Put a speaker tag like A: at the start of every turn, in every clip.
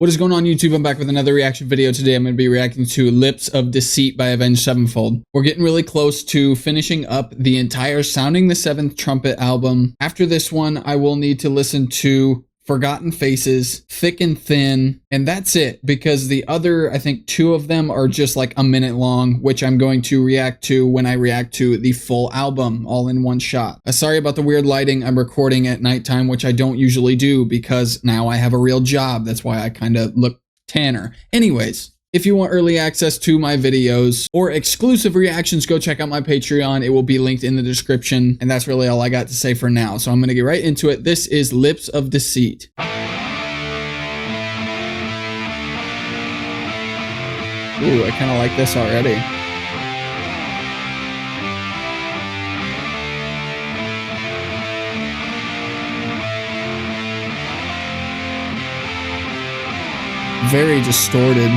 A: What is going on, YouTube? I'm back with another reaction video. Today I'm going to be reacting to Lips of Deceit by Avenged Sevenfold. We're getting really close to finishing up the entire Sounding the Seventh Trumpet album. After this one, I will need to listen to Forgotten Faces, Thick and Thin, and that's it, because the other, I think 2 of them are just like a minute long, which I'm going to react to when I react to the full album, all in one shot. Sorry about the weird lighting. I'm recording at nighttime, which I don't usually do because now I have a real job. That's why I kind of look tanner. Anyways, if you want early access to my videos or exclusive reactions, go check out my Patreon. It will be linked in the description. And that's really all I got to say for now. So I'm going to get right into it. This is Lips of Deceit. Ooh, I kind of like this already. Very distorted.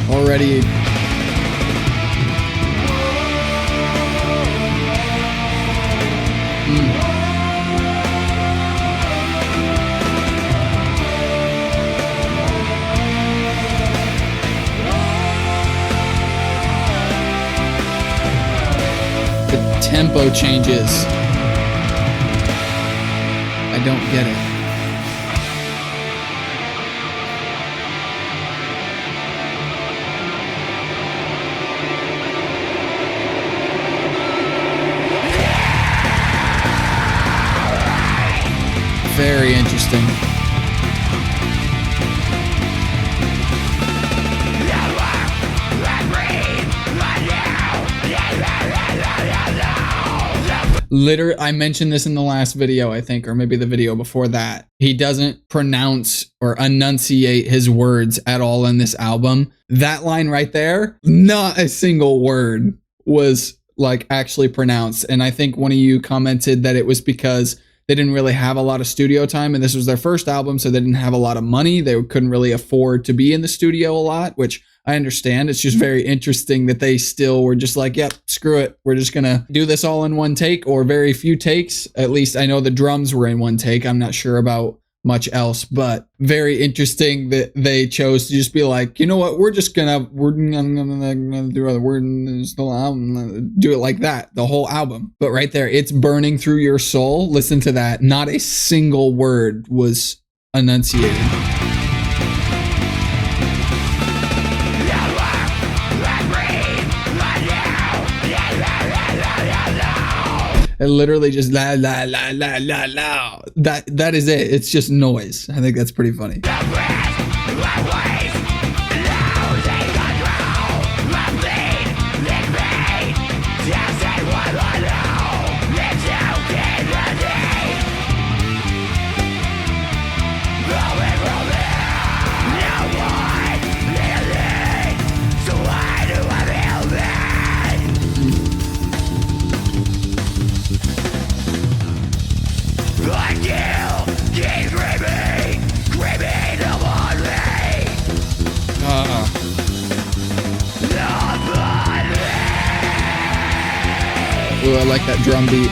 A: Already the tempo changes. I don't get it. Very interesting. I mentioned this in the last video, I think, or maybe the video before that. He doesn't pronounce or enunciate his words at all in this album. That line right there, not a single word was like actually pronounced. And I think one of you commented that it was because they didn't really have a lot of studio time, and this was their first album, so they didn't have a lot of money. They couldn't really afford to be in the studio a lot, which I understand. It's just very interesting that they still were just like, yep, screw it. We're just gonna do this all in one take, or very few takes. At least I know the drums were in one take. I'm not sure about much else, but very interesting that they chose to just be like, you know what, we're gonna do it like that, the whole album. But right there, it's burning through your soul. Listen to that. Not a single word was enunciated. It literally just la la la la la la. That is it. It's just noise. I think that's pretty funny. Ooh, I like that drum beat.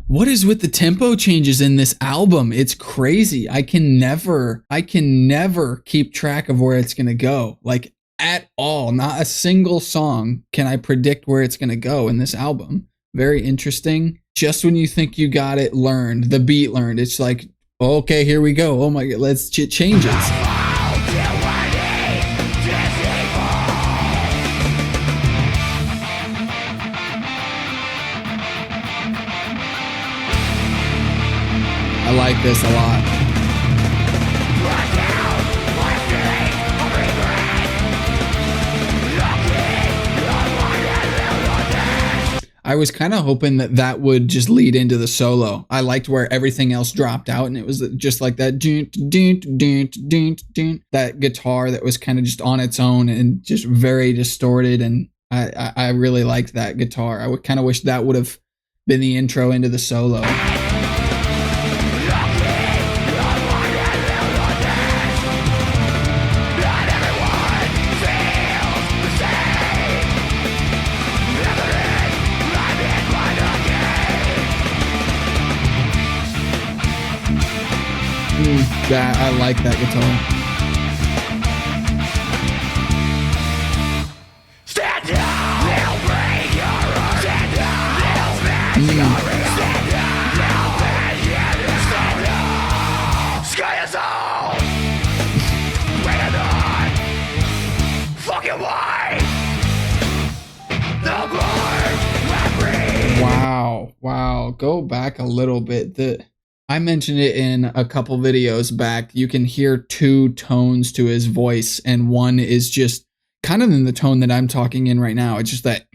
A: What is with the tempo changes in this album? It's crazy. I can never keep track of where it's going to go. Like at all. Not a single song can I predict where it's going to go in this album. Very interesting. just when you think you got it learned, the beat learned, it's like, okay, here we go. Oh my God, it changes. I like this a lot. I was kind of hoping that that would just lead into the solo. I liked where everything else dropped out and it was just like that that guitar that was kind of just on its own and just very distorted, and I really liked that guitar. I would kind of wish that would have been the intro into the solo. That I like that guitar. Stand down, they'll break your heart. Stand down, they'll smash your ears. Stand down, they'll bend you. Stand down, sky is all. Bring it on. Fucking light. The blood, wow. Go back a little bit. I mentioned it in a couple videos back. You can hear two tones to his voice, and one is just kind of in the tone that I'm talking in right now. It's just that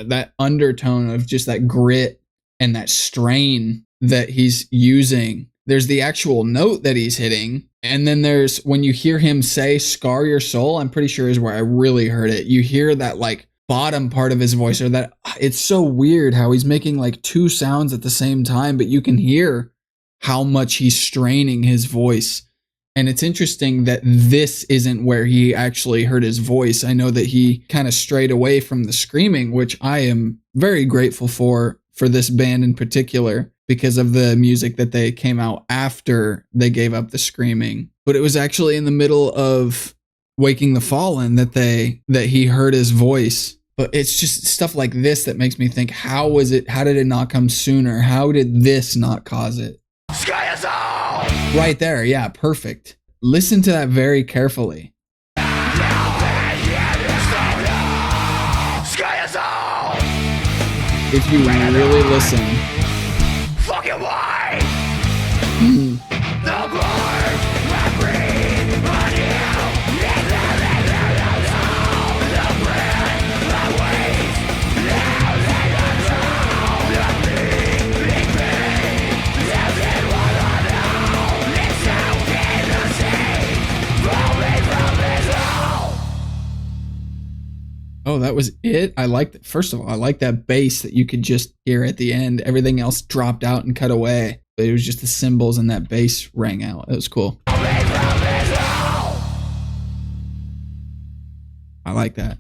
A: that undertone of just that grit and that strain that he's using. There's the actual note that he's hitting, and then there's when you hear him say "scar your soul," I'm pretty sure is where I really heard it. You hear that like bottom part of his voice, or that it's so weird how he's making like two sounds at the same time, but you can hear how much he's straining his voice. And it's interesting that this isn't where he actually heard his voice. I know that he kind of strayed away from the screaming, which I am very grateful for this band in particular, because of the music that they came out after they gave up the screaming. But it was actually in the middle of Waking the Fallen that he heard his voice. But it's just stuff like this that makes me think, how did it not come sooner? How did this not cause it? Sky is all. Right there, yeah, perfect. Listen to that very carefully. Sky is all. If you really listen. Fucking light. The blood I breathe on you. Oh, that was it? First of all, I like that bass that you could just hear at the end. Everything else dropped out and cut away. But it was just the cymbals and that bass rang out. It was cool. I like that.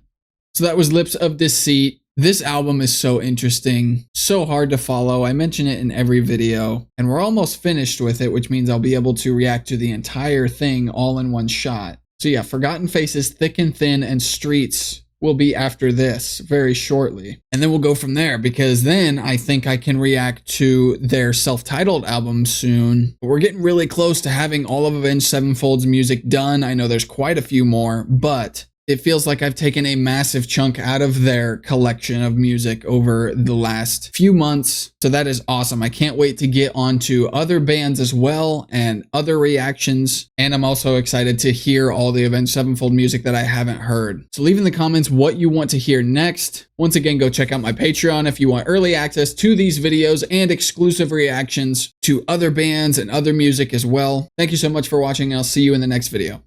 A: So that was Lips of Deceit. This album is so interesting, so hard to follow. I mention it in every video, and we're almost finished with it, which means I'll be able to react to the entire thing all in one shot. So yeah, Forgotten Faces, Thick and Thin, and Streets will be after this very shortly. And then we'll go from there, because then I think I can react to their self-titled album soon. But we're getting really close to having all of Avenged Sevenfold's music done. I know there's quite a few more, but it feels like I've taken a massive chunk out of their collection of music over the last few months. So that is awesome. I can't wait to get onto other bands as well and other reactions. And I'm also excited to hear all the Avenged Sevenfold music that I haven't heard. So leave in the comments what you want to hear next. Once again, go check out my Patreon if you want early access to these videos and exclusive reactions to other bands and other music as well. Thank you so much for watching, and I'll see you in the next video.